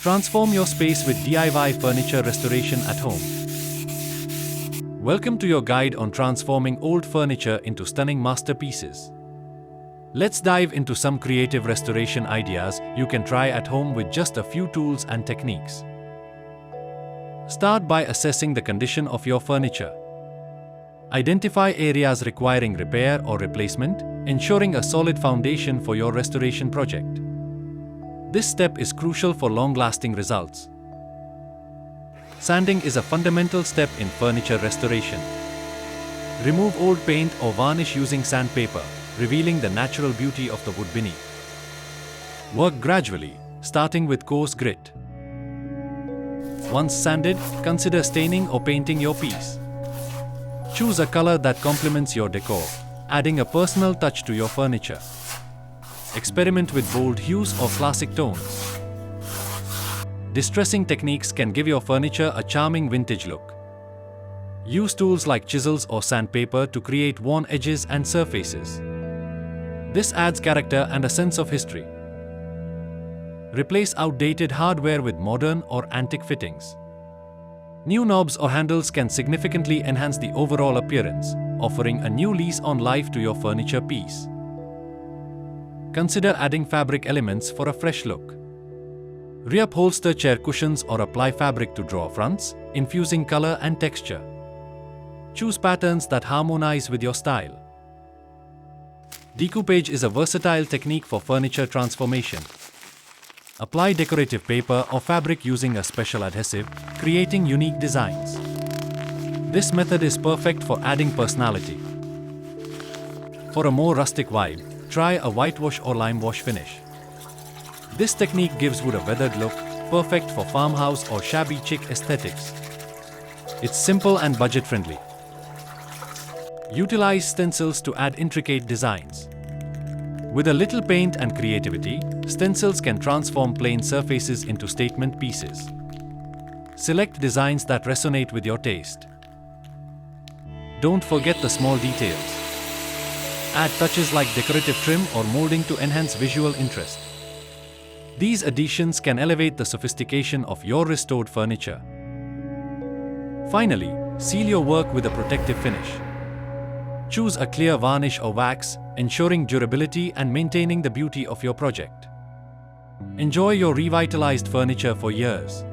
Transform your space with DIY furniture restoration at home. Welcome to your guide on transforming old furniture into stunning masterpieces. Let's dive into some creative restoration ideas you can try at home with just a few tools and techniques. Start by assessing the condition of your furniture. Identify areas requiring repair or replacement, ensuring a solid foundation for your restoration project. This step is crucial for long-lasting results. Sanding is a fundamental step in furniture restoration. Remove old paint or varnish using sandpaper, revealing the natural beauty of the wood beneath. Work gradually, starting with coarse grit. Once sanded, consider staining or painting your piece. Choose a color that complements your decor, adding a personal touch to your furniture. Experiment with bold hues or classic tones. Distressing techniques can give your furniture a charming vintage look. Use tools like chisels or sandpaper to create worn edges and surfaces. This adds character and a sense of history. Replace outdated hardware with modern or antique fittings. New knobs or handles can significantly enhance the overall appearance, offering a new lease on life to your furniture piece. Consider adding fabric elements for a fresh look. Reupholster chair cushions or apply fabric to drawer fronts, infusing color and texture. Choose patterns that harmonize with your style. Decoupage is a versatile technique for furniture transformation. Apply decorative paper or fabric using a special adhesive, creating unique designs. This method is perfect for adding personality. For a more rustic vibe, try a whitewash or lime wash finish. This technique gives wood a weathered look, perfect for farmhouse or shabby chic aesthetics. It's simple and budget-friendly. Utilize stencils to add intricate designs. With a little paint and creativity, stencils can transform plain surfaces into statement pieces. Select designs that resonate with your taste. Don't forget the small details. Add touches like decorative trim or molding to enhance visual interest. These additions can elevate the sophistication of your restored furniture. Finally, seal your work with a protective finish. Choose a clear varnish or wax, ensuring durability and maintaining the beauty of your project. Enjoy your revitalized furniture for years.